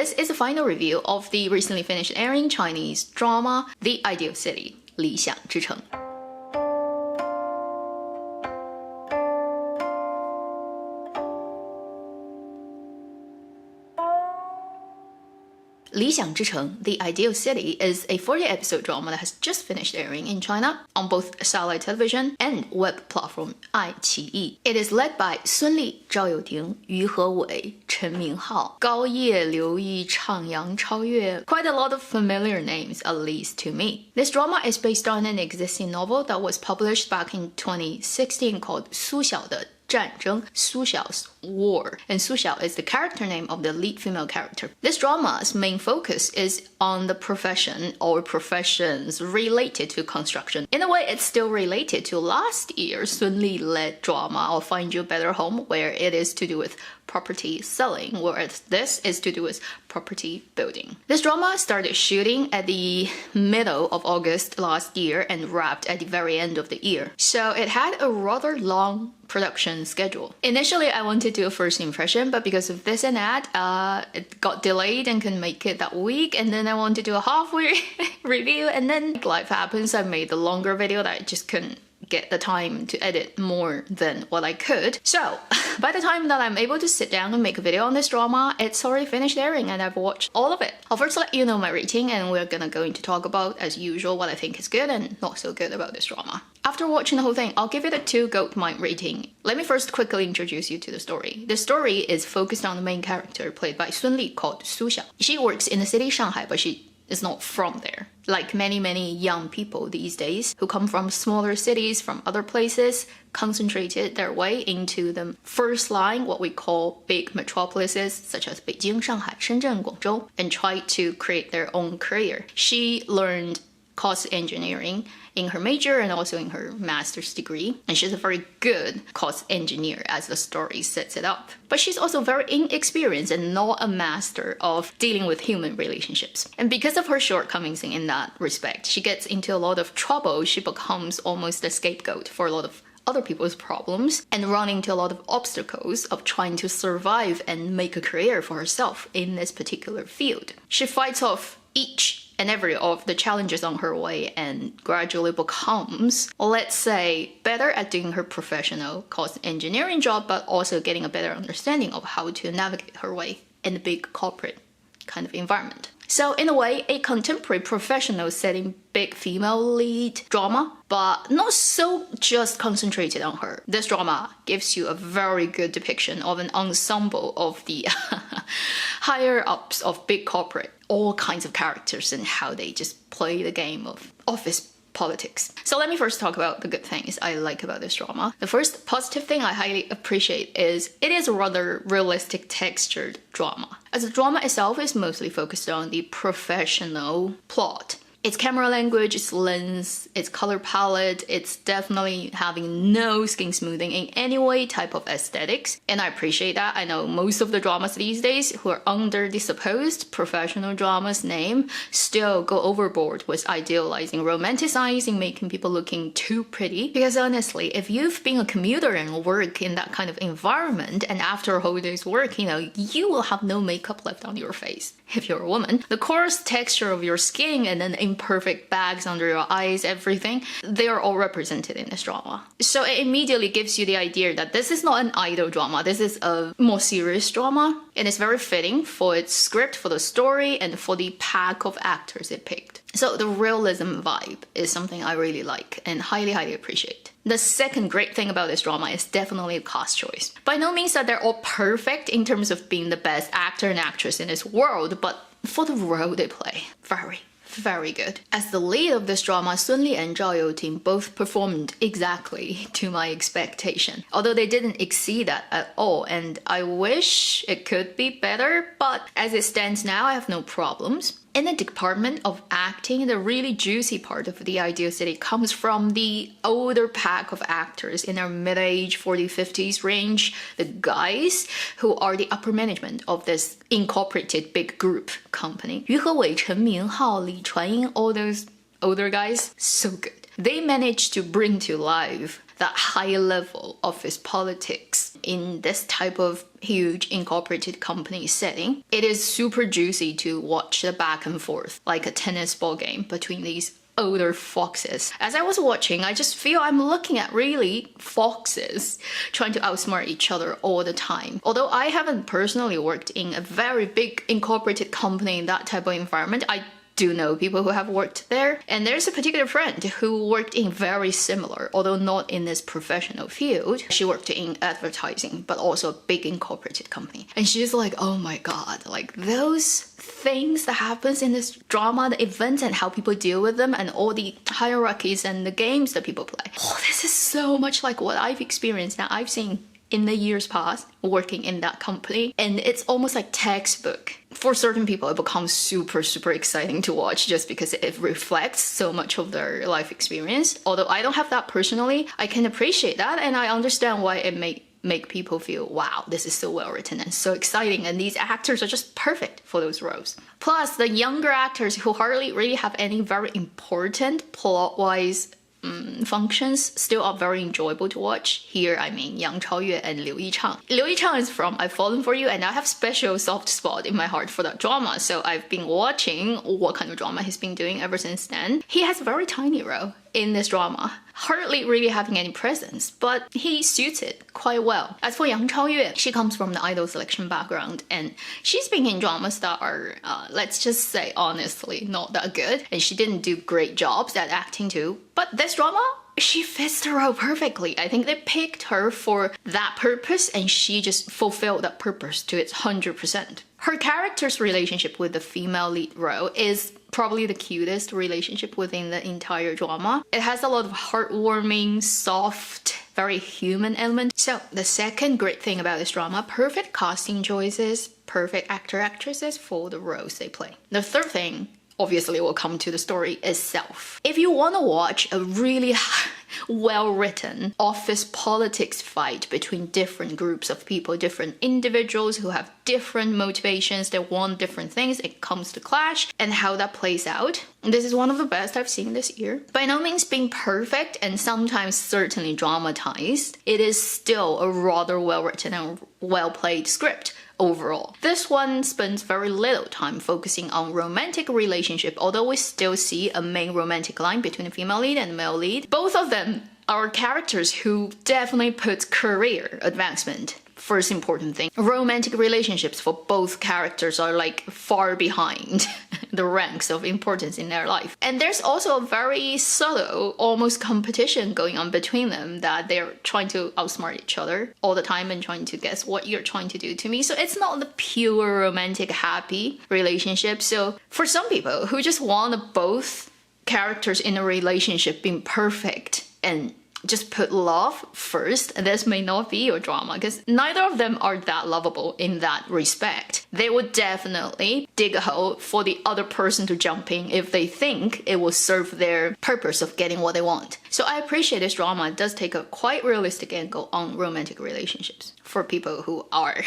this is the final review of the recently finished airing Chinese drama The Ideal City, 理想之城。理想之城, The Ideal City, is a 40-episode drama that has just finished airing in China on both satellite television and web platform iQIYI. It is led by Sun Li, Zhao Youting, Yu Hewei, Chen Minghao, Gao Ye, Liu Yi, Chang Yang, Chao Yue. Quite a lot of familiar names, at least to me. This drama is based on an existing novel that was published back in 2016 called Su Xiao de 战争, Su Xiao's War, and Su Xiao is the character name of the lead female character. This drama's main focus is on the profession or professions related to construction. In a way, it's still related to last year's Sun Li-led drama, I'll Find You a Better Home, where it is to do with property selling, whereas this is to do with property building. This drama started shooting at the middle of August last year and wrapped at the very end of the year. So it had a rather long production schedule. Initially, I wanted to do a first impression, but because of this and that, it got delayed and couldn't make it that week. And then I wanted to do a halfway review, and then life happens. I made the longer video that I just couldn't get the time to edit more than what I could. So by the time that I'm able to sit down and make a video on this drama, it's already finished airing and I've watched all of it. I'll first let you know my rating, and we're gonna go into talk about, as usual, what I think is good and not so good about this drama. After watching the whole thing, I'll give it a 2 goat mind rating. Let me first quickly introduce you to the story. The story is focused on the main character played by Sun Li called Su Xiao. She works in the city Shanghai, but she is not from there. Like many young people these days who come from smaller cities from other places, concentrated their way into the first line, what we call big metropolises such as Beijing, Shanghai, Shenzhen, Guangzhou, and try to create their own career. She learned cost engineering in her major and also in her master's degree, and she's a very good cost engineer as the story sets it up. But she's also very inexperienced and not a master of dealing with human relationships. And because of her shortcomings in that respect, she gets into a lot of trouble. She becomes almost a scapegoat for a lot of other people's problems and run into a lot of obstacles of trying to survive and make a career for herself in this particular field. She fights off each and every of the challenges on her way and gradually becomes, let's say, better at doing her professional cost engineering job, but also getting a better understanding of how to navigate her way in the big corporate kind of environment. So in a way, a contemporary professional setting big female lead drama, but not so just concentrated on her. This drama gives you a very good depiction of an ensemble of the higher ups of big corporate, all kinds of characters and how they just play the game of office politics. So let me first talk about the good things I like about this drama. The first positive thing I highly appreciate is it is a rather realistic textured drama, as the drama itself is mostly focused on the professional plot. Its camera language, its lens, its color palette, it's definitely having no skin smoothing in any way type of aesthetics. And I appreciate that. I know most of the dramas these days who are under the supposed professional dramas name still go overboard with idealizing, romanticizing, making people looking too pretty. Because honestly, if you've been a commuter and work in that kind of environment, and after a whole day's work, you will have no makeup left on your face. If you're a woman, the coarse texture of your skin and then imperfect bags under your eyes, everything, they are all represented in this drama. So it immediately gives you the idea that this is not an idle drama, this is a more serious drama, and it's very fitting for its script, for the story, and for the pack of actors it picked. So the realism vibe is something I really like and highly appreciate. The second great thing about this drama is definitely the cast choice. By no means that they're all perfect in terms of being the best actor and actress in this world, but for the role they play, very good. As the lead of this drama, Sun Li and Zhao Youting both performed exactly to my expectation. Although they didn't exceed that at all, and I wish it could be better, but as it stands now, I have no problems. In the department of acting, the really juicy part of The Ideal City comes from the older pack of actors in their mid-age 40-50s range, the guys who are the upper management of this incorporated big group company. Yu Hewei, Chen Minghao, Li Chuanying, all those older guys, so good. They managed to bring to life that high level office politics in this type of huge incorporated company setting. It is super juicy to watch the back and forth, like a tennis ball game between these older foxes. As I was watching, I just feel I'm looking at really foxes trying to outsmart each other all the time. Although I haven't personally worked in a very big incorporated company in that type of environment, I do know people who have worked there, and there's a particular friend who worked in very similar, although not in this professional field. She worked in advertising, but also a big incorporated company. And she's like, oh my god, like those things that happens in this drama, the events and how people deal with them, and all the hierarchies and the games that people play. Oh, this is so much like what I've experienced now. I've seen in the years past working in that company, and it's almost like textbook. For certain people, it becomes super exciting to watch just because it reflects so much of their life experience. Although I don't have that personally, I can appreciate that, and I understand why it make people feel, wow, this is so well written and so exciting, and these actors are just perfect for those roles. Plus, the younger actors who hardly really have any very important plot-wise functions still are very enjoyable to watch. Here, I mean Yang Chaoyue and Liu Yichang. Liu Yichang is from I've Fallen For You, and I have special soft spot in my heart for that drama, so I've been watching what kind of drama he's been doing ever since then. He has a very tiny role in this drama, hardly really having any presence, but he suits it quite well. As for Yang Chaoyue, she comes from the idol selection background, and she's been in dramas that are, let's just say honestly, not that good, and she didn't do great jobs at acting too. But this drama, she fits the role perfectly. I think they picked her for that purpose, and she just fulfilled that purpose to its 100%. Her character's relationship with the female lead role is probably the cutest relationship within the entire drama. It has a lot of heartwarming, soft, very human elements. So the second great thing about this drama, perfect casting choices, perfect actresses for the roles they play. The third thing, obviously we'll come to the story itself. If you want to watch a really well-written office politics fight between different groups of people, different individuals who have different motivations, they want different things, it comes to clash, and how that plays out, this is one of the best I've seen this year. By no means being perfect, and sometimes certainly dramatized, it is still a rather well-written and well-played script. Overall, this one spends very little time focusing on romantic relationship, although we still see a main romantic line between the female lead and the male lead. Both of them are characters who definitely put career advancement first important thing. Romantic relationships for both characters are like far behind the ranks of importance in their life. And there's also a very subtle, almost competition going on between them, that they're trying to outsmart each other all the time and trying to guess what you're trying to do to me. So it's not the pure romantic happy relationship. So for some people who just want both characters in a relationship being perfect and just put love first, this may not be your drama, because neither of them are that lovable in that respect. They would definitely dig a hole for the other person to jump in if they think it will serve their purpose of getting what they want. So I appreciate this drama. It does take a quite realistic angle on romantic relationships for people who are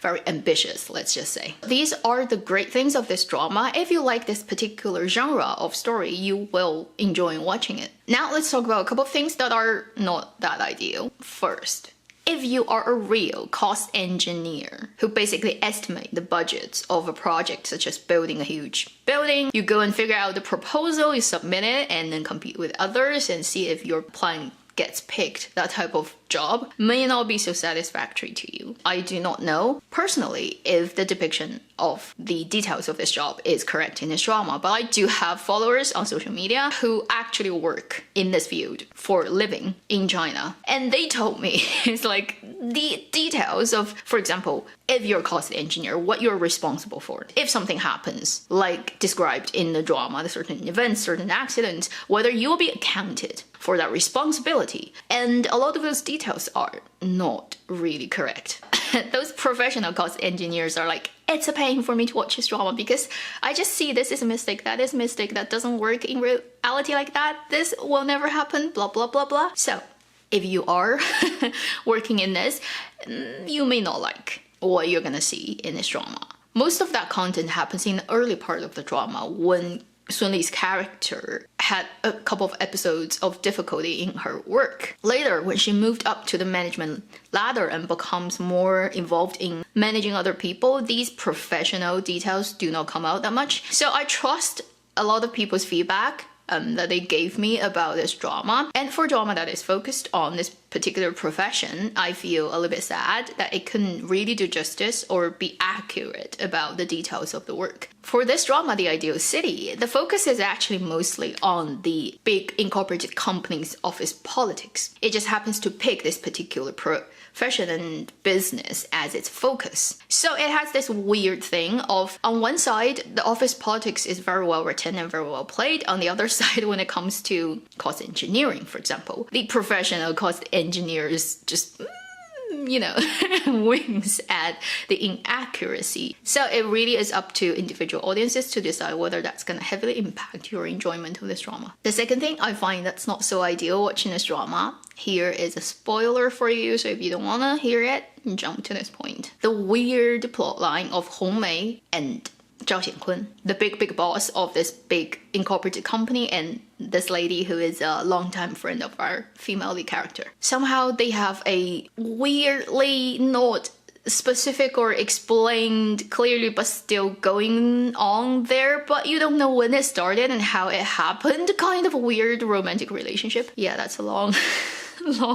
very ambitious, let's just say. These are the great things of this drama. If you like this particular genre of story, you will enjoy watching it. Now let's talk about a couple of things that are not that ideal. First, if you are a real cost engineer who basically estimate the budgets of a project such as building a huge building, you go and figure out the proposal, you submit it, and then compete with others and see if your plan gets picked, that type of job may not be so satisfactory to you. I do not know personally if the depiction of the details of this job is correct in this drama, but I do have followers on social media who actually work in this field for a living in China, and they told me it's like the details of, for example, if you're a cost engineer, what you're responsible for. If something happens, like described in the drama, the certain events, certain accidents, whether you'll be accounted for that responsibility. And a lot of those details are not really correct. Those professional cost engineers are like, it's a pain for me to watch this drama because I just see this is a mistake, that is a mistake, that doesn't work in reality like that, this will never happen, blah blah blah blah. So if you are working in this, you may not like what you're gonna see in this drama. Most of that content happens in the early part of the drama when Sun Li's character had a couple of episodes of difficulty in her work. Later, when she moved up to the management ladder and becomes more involved in managing other people, these professional details do not come out that much. So I trust a lot of people's feedback that they gave me about this drama. And for drama that is focused on this particular profession, I feel a little bit sad that it couldn't really do justice or be accurate about the details of the work. For this drama, The Ideal City, the focus is actually mostly on the big incorporated company's office politics. It just happens to pick this particular profession and business as its focus. So it has this weird thing of, on one side, the office politics is very well written and very well played. On the other side, when it comes to cost engineering, for example, the professional cost engineers just wings at the inaccuracy. So it really is up to individual audiences to decide whether that's going to heavily impact your enjoyment of this drama. The second thing I find that's not so ideal watching this drama, here is a spoiler for you, so if you don't want to hear it, jump to this point. The weird plotline of Hong Mei and Zhao Xiankun, the big boss of this big incorporated company, and this lady who is a longtime friend of our female lead character. Somehow they have a weirdly not specific or explained clearly but still going on there, but you don't know when it started and how it happened, kind of a weird romantic relationship. Yeah, that's a long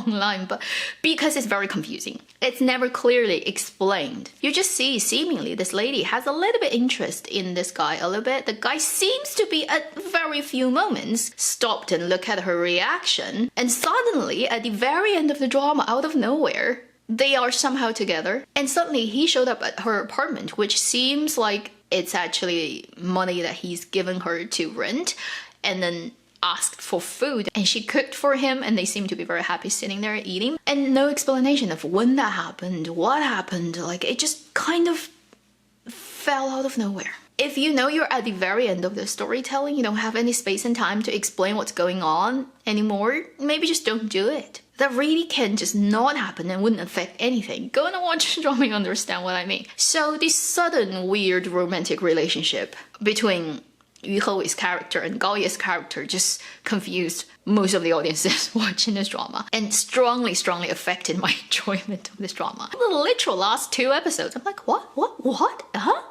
line, but because it's very confusing. It's never clearly explained. You just see seemingly this lady has a little bit interest in this guy a little bit. The guy seems to be at very few moments stopped and look at her reaction, and suddenly at the very end of the drama, out of nowhere, they are somehow together, and suddenly he showed up at her apartment, which seems like it's actually money that he's giving her to rent, and then asked for food, and she cooked for him, and they seem to be very happy sitting there eating, and no explanation of when that happened, what happened. Like, it just kind of fell out of nowhere. If you know you're at the very end of the storytelling, you don't have any space and time to explain what's going on anymore, maybe just don't do it. That really can just not happen and wouldn't affect anything. Go and watch the drama, you understand what I mean. So this sudden weird romantic relationship between Yu Hewei's character and Gao Ye's character just confused most of the audiences watching this drama, and strongly affected my enjoyment of this drama. The literal last 2 episodes, I'm like, what? How?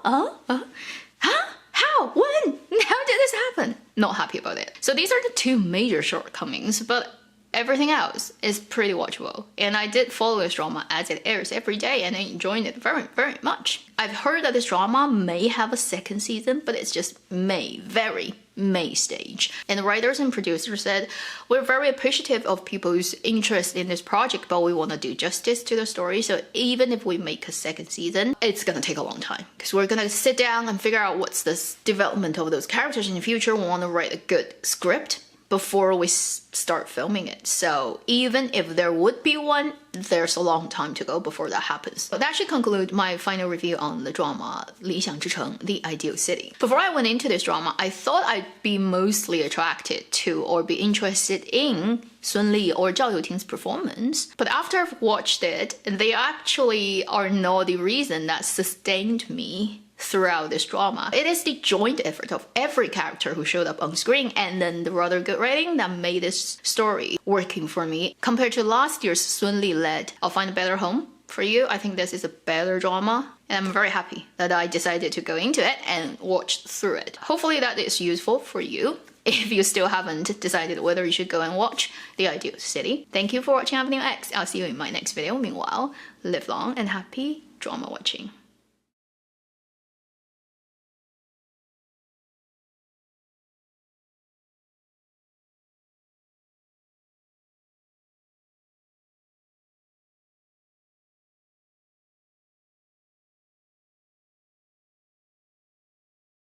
When? How did this happen? Not happy about it. So these are the 2 major shortcomings, but everything else is pretty watchable, and I did follow this drama as it airs every day, and I enjoyed it very, very much. I've heard that this drama may have a second season, but it's just very May stage. And the writers and producers said, we're very appreciative of people's interest in this project, but we want to do justice to the story, so even if we make a second season, it's gonna take a long time, because we're gonna sit down and figure out what's the development of those characters in the future. We want to write a good script before we start filming it. So even if there would be one, there's a long time to go before that happens. So that should conclude my final review on the drama 理想之城, The Ideal City. Before I went into this drama, I thought I'd be mostly attracted to or be interested in Sun Li or Zhao Youting's performance. But after I've watched it, they actually are not the reason that sustained me throughout this drama. It is the joint effort of every character who showed up on screen, and then the rather good writing that made this story working for me. Compared to last year's Sun Li led I'll Find a Better Home for You, I think this is a better drama, and I'm very happy that I decided to go into it and watch through it. Hopefully that is useful for you if you still haven't decided whether you should go and watch The Ideal City. Thank you for watching Avenue X. I'll see you in my next video. Meanwhile, live long and happy drama watching.